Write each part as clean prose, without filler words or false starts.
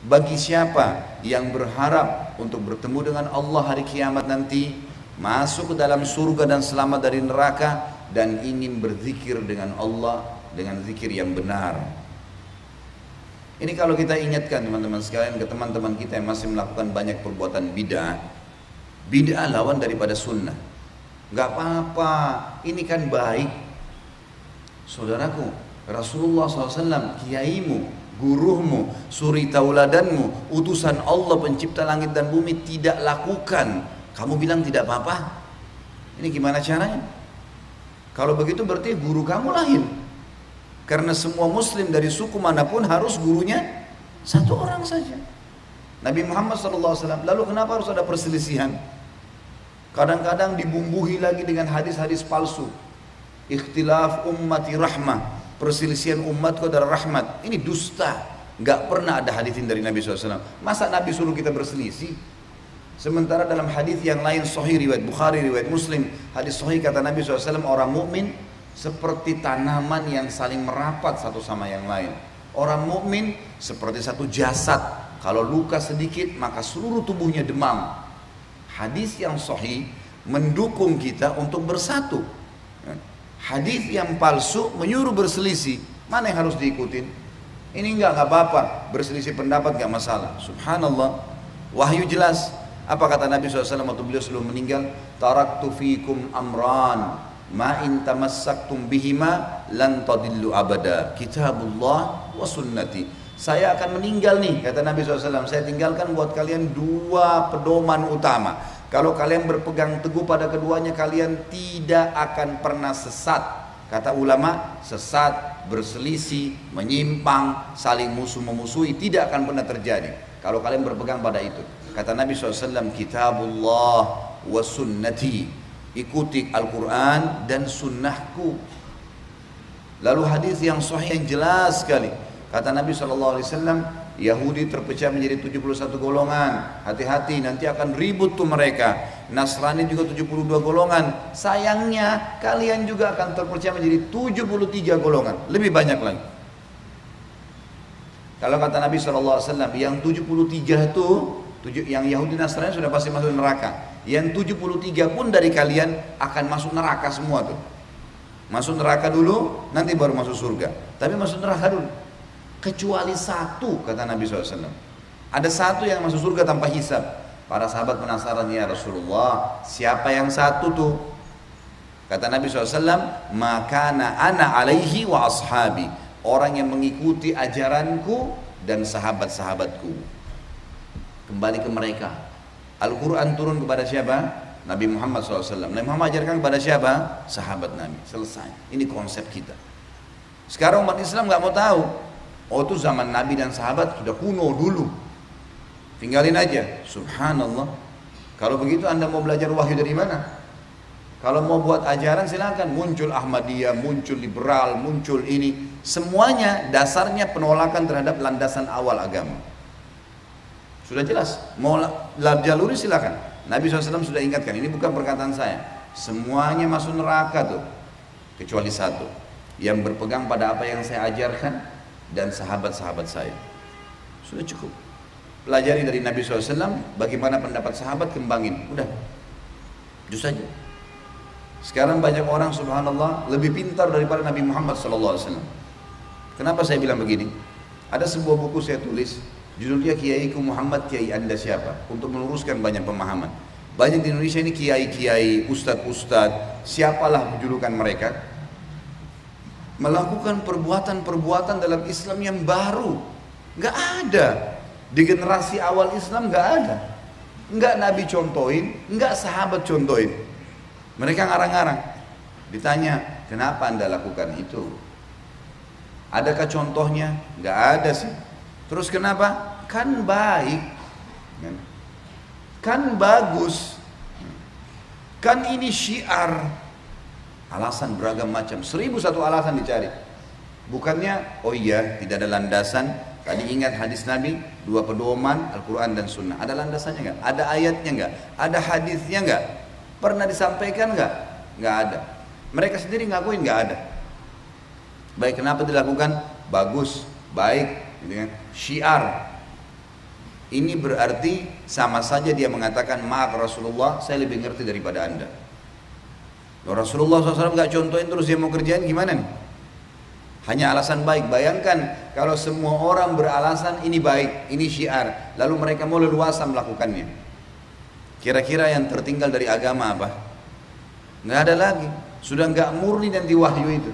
Bagi siapa yang berharap untuk bertemu dengan Allah hari kiamat nanti, masuk ke dalam surga dan selamat dari neraka, dan ingin berzikir dengan Allah dengan zikir yang benar. Ini kalau kita ingatkan teman-teman sekalian ke teman-teman kita yang masih melakukan banyak perbuatan bid'ah. Bid'ah lawan daripada sunnah. Gak apa-apa, ini kan baik. Saudaraku, Rasulullah SAW, kiaimu, gurumu, suri tauladanmu, utusan Allah pencipta langit dan bumi tidak lakukan, kamu bilang tidak apa-apa? Ini gimana caranya? Kalau begitu berarti guru kamu lain. Karena semua muslim dari suku manapun harus gurunya satu orang saja, Nabi Muhammad SAW. Lalu kenapa harus ada perselisihan? Kadang-kadang dibumbui lagi dengan hadis-hadis palsu. Ikhtilaf ummati rahmah, perselisihan umatku adalah rahmat. Ini dusta. Gak pernah ada hadisin dari Nabi SAW. Masa Nabi suruh kita berselisih? Sementara dalam hadis yang lain sahih riwayat Bukhari, riwayat Muslim, hadis sahih kata Nabi SAW, orang mukmin seperti tanaman yang saling merapat satu sama yang lain. Orang mukmin seperti satu jasad. Kalau luka sedikit maka seluruh tubuhnya demam. Hadis yang sahih mendukung kita untuk bersatu. Hadis yang palsu menyuruh berselisih. Mana yang harus diikutin? Ini enggak apa-apa, berselisih pendapat enggak masalah. Subhanallah. Wahyu jelas. Apa kata Nabi SAW waktu beliau sebelum meninggal? Taraktu fikum amran ma in tamassaktum bihima lan tadillu abada, kitabullah wa sunnati. Saya akan meninggal nih, kata Nabi SAW, saya tinggalkan buat kalian dua pedoman utama. Kalau kalian berpegang teguh pada keduanya, kalian tidak akan pernah sesat. Kata ulama, sesat, berselisih, menyimpang, saling musuh-memusuhi tidak akan pernah terjadi kalau kalian berpegang pada itu. Kata Nabi SAW, kitabullah wa sunnati, ikuti Al-Quran dan sunnahku. Lalu hadis yang sahih yang jelas sekali, kata Nabi SAW, Yahudi terpecah menjadi 71 golongan. Hati-hati, nanti akan ribut tuh mereka. Nasrani juga 72 golongan. Sayangnya kalian juga akan terpecah menjadi 73 golongan, lebih banyak lagi. Kalau kata Nabi SAW, yang 73 itu yang Yahudi Nasrani sudah pasti masuk neraka. Yang 73 pun dari kalian akan masuk neraka semua tuh. Masuk neraka dulu, nanti baru masuk surga. Tapi masuk neraka dulu. Kecuali satu, kata Nabi SAW. Ada satu yang masuk surga tanpa hisab. Para sahabat penasaran, ya Rasulullah, siapa yang satu tuh? Kata Nabi SAW, makana ana alaihi wa ashabi, orang yang mengikuti ajaranku dan sahabat-sahabatku. Kembali ke mereka. Al-Quran turun kepada siapa? Nabi Muhammad SAW. Nabi Muhammad ajarkan kepada siapa? Sahabat Nabi. Selesai. Ini konsep kita. Sekarang umat Islam nggak mau tahu. Oh, itu zaman Nabi dan sahabat sudah kuno dulu. Tinggalin aja. Subhanallah. Kalau begitu Anda mau belajar wahyu dari mana? Kalau mau buat ajaran silakan. Muncul Ahmadiyah, muncul liberal, muncul ini. Semuanya dasarnya penolakan terhadap landasan awal agama. Sudah jelas, mau jaluri silakan. Nabi SAW sudah ingatkan, ini bukan perkataan saya. Semuanya masuk neraka tuh, kecuali satu, yang berpegang pada apa yang saya ajarkan dan sahabat-sahabat saya. Sudah cukup. Pelajari dari Nabi SAW, bagaimana pendapat sahabat, kembangin. Udah, itu saja. Sekarang banyak orang subhanallah lebih pintar daripada Nabi Muhammad SAW. Kenapa saya bilang begini? Ada sebuah buku saya tulis, judulnya Kiaiku Muhammad, kiai Anda siapa? Untuk meluruskan banyak pemahaman. Banyak di Indonesia ini kiai-kiai, ustadz-ustadz, siapalah julukan mereka, melakukan perbuatan-perbuatan dalam Islam yang baru. Nggak ada. Di generasi awal Islam nggak ada. Nggak Nabi contohin, nggak sahabat contohin. Mereka ngarang-ngarang. Ditanya, kenapa Anda lakukan itu? Adakah contohnya? Nggak ada sih. Terus kenapa? Kan baik, kan bagus, kan ini syiar. Alasan beragam macam, 1001 alasan dicari. Bukannya, oh iya tidak ada landasan. Tadi ingat hadis Nabi, dua pedoman Al-Quran dan Sunnah. Ada landasannya nggak? Ada ayatnya nggak? Ada hadisnya nggak? Pernah disampaikan nggak? Nggak ada. Mereka sendiri ngakuin nggak ada. Baik, kenapa dilakukan? Bagus, baik, gitu kan? Syiar. Ini berarti sama saja dia mengatakan, maaf Rasulullah, saya lebih ngerti daripada anda. Rasulullah SAW gak contohin terus dia mau kerjain gimana nih? Hanya alasan baik. Bayangkan kalau semua orang beralasan ini baik, ini syiar, lalu mereka mau leluasa melakukannya. Kira-kira yang tertinggal dari agama apa? Nggak ada lagi. Sudah nggak murni dan wahyu itu.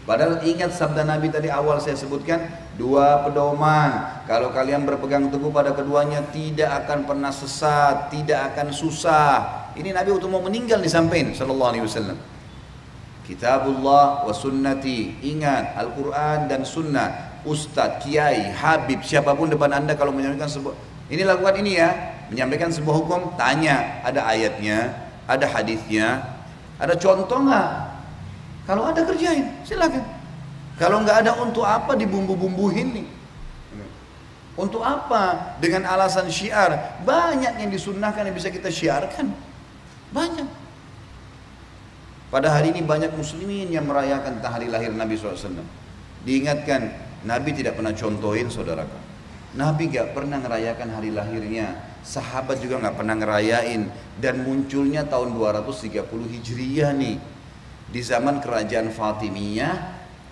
Padahal ingat sabda Nabi tadi awal saya sebutkan, dua pedoman. Kalau kalian berpegang teguh pada keduanya, tidak akan pernah sesat, tidak akan susah. Ini Nabi waktu mau meninggal disampaikan sallallahu alaihi wasallam. Kitabullah wa sunnati. Ingat Al-Quran dan sunnah. Ustadz, kiai, habib, siapapun depan anda kalau menyampaikan sebuah, ini lakukan ini ya, menyampaikan sebuah hukum, tanya ada ayatnya, ada hadisnya, ada contoh nggak? Kalau ada kerjain, silakan. Kalau nggak ada, untuk apa dibumbu-bumbuhin nih? Untuk apa? Dengan alasan syiar. Banyak yang disunnahkan yang bisa kita syiarkan. Banyak. Pada hari ini banyak muslimin yang merayakan hari lahir Nabi SAW. Diingatkan, Nabi tidak pernah contohin saudaraku. Nabi gak pernah ngerayakan hari lahirnya. Sahabat juga gak pernah ngerayain. Dan munculnya tahun 230 Hijriyah nih. Di zaman kerajaan Fatimiyah,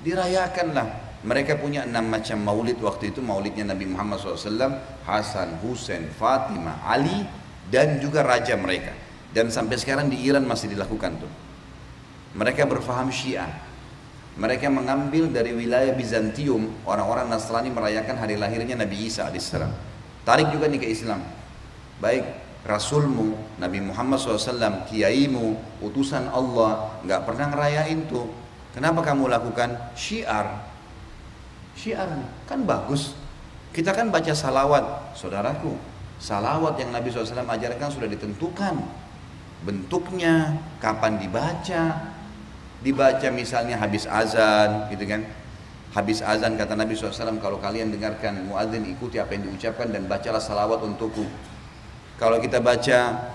dirayakanlah. Mereka punya 6 macam maulid waktu itu. Maulidnya Nabi Muhammad SAW, Hasan, Husain, Fatimah, Ali, dan juga raja mereka. Dan sampai sekarang di Iran masih dilakukan tuh. Mereka berfaham Syiah. Mereka mengambil dari wilayah Bizantium, orang-orang Nasrani merayakan hari lahirnya Nabi Isa AS. Tarik juga nih ke Islam. Baik Rasulmu, Nabi Muhammad SAW, kiaimu, utusan Allah, nggak pernah ngerayain tuh. Kenapa kamu lakukan? Syiar. Syiar nih, kan bagus. Kita kan baca salawat, saudaraku. Salawat yang Nabi SAW ajarkan sudah ditentukan. Bentuknya, kapan dibaca misalnya habis azan gitu kan. Habis azan kata Nabi SAW, kalau kalian dengarkan muadzin, ikuti apa yang diucapkan dan bacalah salawat untukku. Kalau kita baca,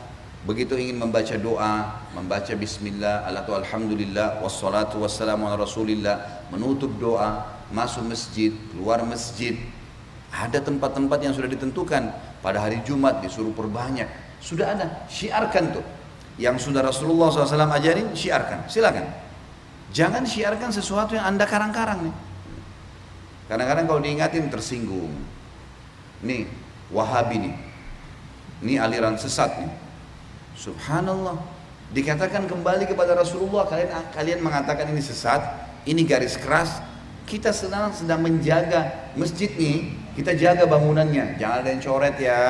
begitu ingin membaca doa, membaca bismillah, alhamdulillah, wassalatu wassalamu ala rasulillah, menutup doa, masuk masjid, keluar masjid, ada tempat-tempat yang sudah ditentukan. Pada hari Jumat disuruh perbanyak, sudah ada, syiarkan tuh. Yang sudah Rasulullah SAW ajarin, syiarkan, silakan. Jangan syiarkan sesuatu yang anda karang-karang nih. Kadang-kadang kalau diingatin tersinggung. Nih, Wahabi nih. Ini aliran sesat nih. Subhanallah. Dikatakan kembali kepada Rasulullah, kalian mengatakan ini sesat, ini garis keras. Kita sedang menjaga masjid nih, kita jaga bangunannya. Jangan ada yang coret ya.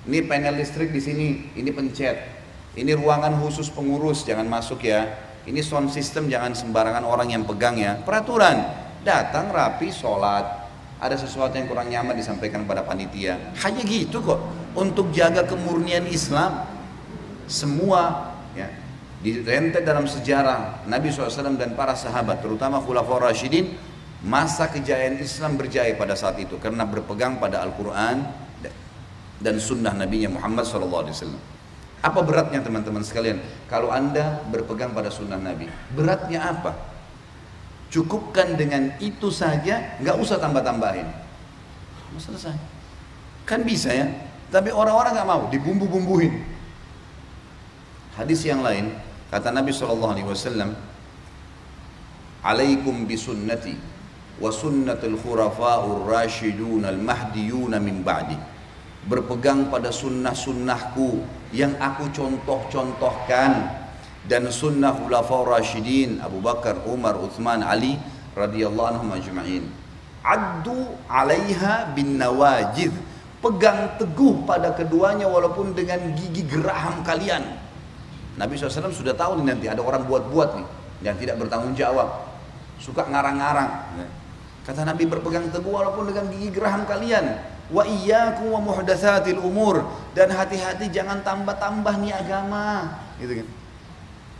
Ini panel listrik di sini, ini pencet. Ini ruangan khusus pengurus, jangan masuk ya. Ini sound system, jangan sembarangan orang yang pegang ya. Peraturan, datang rapi, sholat. Ada sesuatu yang kurang nyaman disampaikan pada panitia. Hanya gitu kok, untuk jaga kemurnian Islam. Semua ya, direntet dalam sejarah Nabi SAW dan para sahabat, terutama Khulafaur Rasyidin, masa kejayaan Islam berjaya pada saat itu. Karena berpegang pada Al-Quran dan sunnah Nabi Muhammad SAW. Apa beratnya teman-teman sekalian? Kalau anda berpegang pada sunnah Nabi, beratnya apa? Cukupkan dengan itu saja, nggak usah tambah-tambahin. Selesai. Kan bisa ya? Tapi orang-orang nggak mau, dibumbu-bumbuhin. Hadis yang lain, kata Nabi SAW, alaikum bisunnati wa sunnatul khurafa'ur rasyidun al-mahdiyun min ba'di. Berpegang pada sunnah-sunnahku yang aku contoh-contohkan, dan sunnah khulafaur rasyidin Abu Bakar, Umar, Uthman, Ali radhiyallahu anhum ajma'in. Addu 'alaiha bin nawajid. Pegang teguh pada keduanya walaupun dengan gigi geraham kalian. Nabi SAW sudah tahu nih, nanti ada orang buat-buat nih yang tidak bertanggung jawab, suka ngarang-ngarang. Kata Nabi, berpegang teguh walaupun dengan gigi geraham kalian. Wa iyyakum wa muhdatsatil umur, dan hati-hati jangan tambah-tambah nih agama, gitu kan.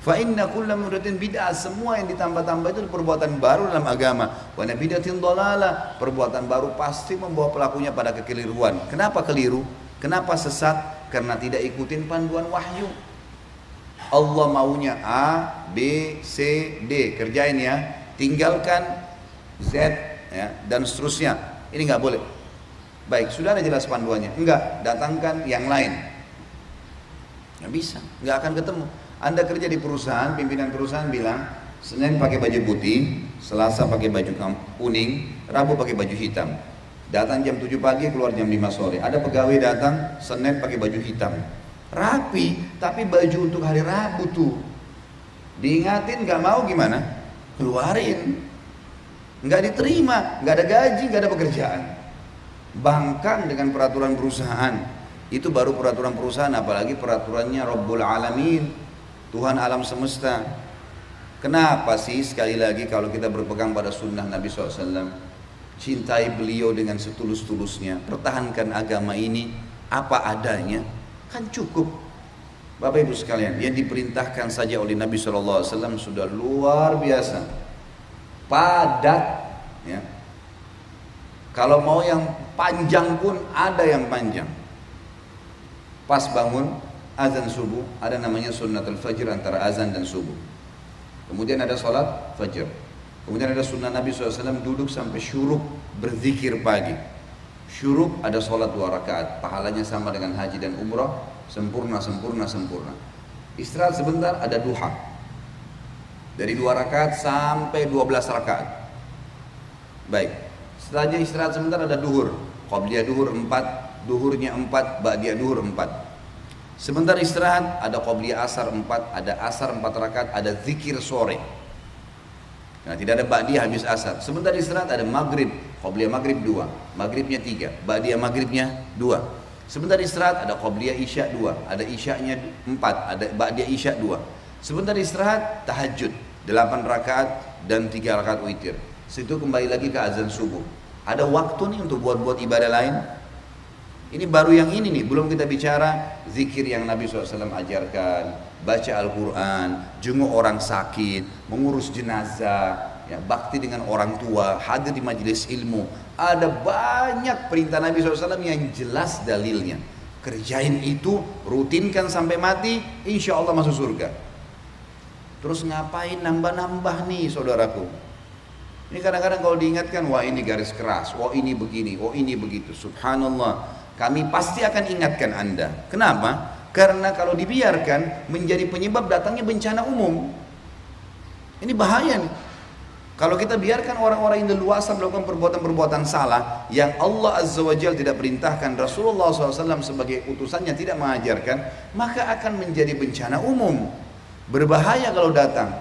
Fa inna kulla muhdatsin bid'ah, semua yang ditambah-tambah itu perbuatan baru dalam agama. Wa bid'atin dhalalah, perbuatan baru pasti membawa pelakunya pada kekeliruan. Kenapa keliru? Kenapa sesat? Karena tidak ikutin panduan wahyu. Allah maunya A, B, C, D, kerjain ya. Tinggalkan Z ya, dan seterusnya. Ini nggak boleh. Baik, sudah ada jelas panduannya. Enggak, datangkan yang lain. Nggak bisa, nggak akan ketemu. Anda kerja di perusahaan, pimpinan perusahaan bilang, Senin pakai baju putih, Selasa pakai baju kuning, Rabu pakai baju hitam. Datang jam 7 pagi, keluar jam 5 sore. Ada pegawai datang, Senin pakai baju hitam. Rapi, tapi baju untuk hari Rabu tuh. Diingatin nggak mau gimana? Keluarin. Nggak diterima, nggak ada gaji, nggak ada pekerjaan. Bangkang dengan peraturan perusahaan. Itu baru peraturan perusahaan, apalagi peraturannya Rabbul Alamin, Tuhan alam semesta. Kenapa sih sekali lagi kalau kita berpegang pada sunnah Nabi SAW, cintai beliau dengan setulus-tulusnya, pertahankan agama ini apa adanya, kan cukup. Bapak Ibu sekalian, yang diperintahkan saja oleh Nabi SAW sudah luar biasa, padat ya. Kalau mau yang panjang pun ada yang panjang. Pas bangun azan subuh, ada namanya sunnatul fajr antara azan dan subuh. Kemudian ada sholat fajr. Kemudian ada sunnah Nabi SAW duduk sampai syuruk berzikir pagi. Syuruk ada sholat 2 rakaat, pahalanya sama dengan haji dan umrah, sempurna. Istirahat sebentar, ada duha. Dari 2 rakaat sampai 12 rakaat. Baik, setelahnya istirahat sebentar ada duhur. Qabliyah duhur 4, duhurnya 4, ba'diyah duhur 4. Sebentar istirahat, ada qabliyah asar 4, ada asar 4 rakaat, ada zikir sore. Nah, tidak ada ba'diyah habis asar. Sebentar istirahat, ada maghrib, qabliyah maghrib 2, maghribnya 3, ba'diyah maghribnya 2. Sebentar istirahat, ada qabliyah isya 2, ada isyanya 4, ada ba'diyah isya 2. Sebentar istirahat, tahajud 8 rakaat dan 3 rakaat witir. Situ kembali lagi ke azan subuh. Ada waktu nih untuk buat ibadah lain. Ini baru yang ini nih, belum kita bicara zikir yang Nabi SAW ajarkan, baca Al-Quran, jenguk orang sakit, mengurus jenazah, ya, bakti dengan orang tua, hadir di majelis ilmu. Ada banyak perintah Nabi SAW yang jelas dalilnya. Kerjain itu, rutinkan sampai mati, insya Allah masuk surga. Terus ngapain nambah-nambah nih saudaraku? Ini kadang-kadang kalau diingatkan, wah ini garis keras, wah ini begini, wah ini begitu. Subhanallah. Kami pasti akan ingatkan Anda. Kenapa? Karena kalau dibiarkan menjadi penyebab datangnya bencana umum. Ini bahaya nih. Kalau kita biarkan orang-orang yang leluasa melakukan perbuatan-perbuatan salah yang Allah Azza wa Jalla tidak perintahkan, Rasulullah SAW sebagai utusannya tidak mengajarkan, maka akan menjadi bencana umum. Berbahaya kalau datang.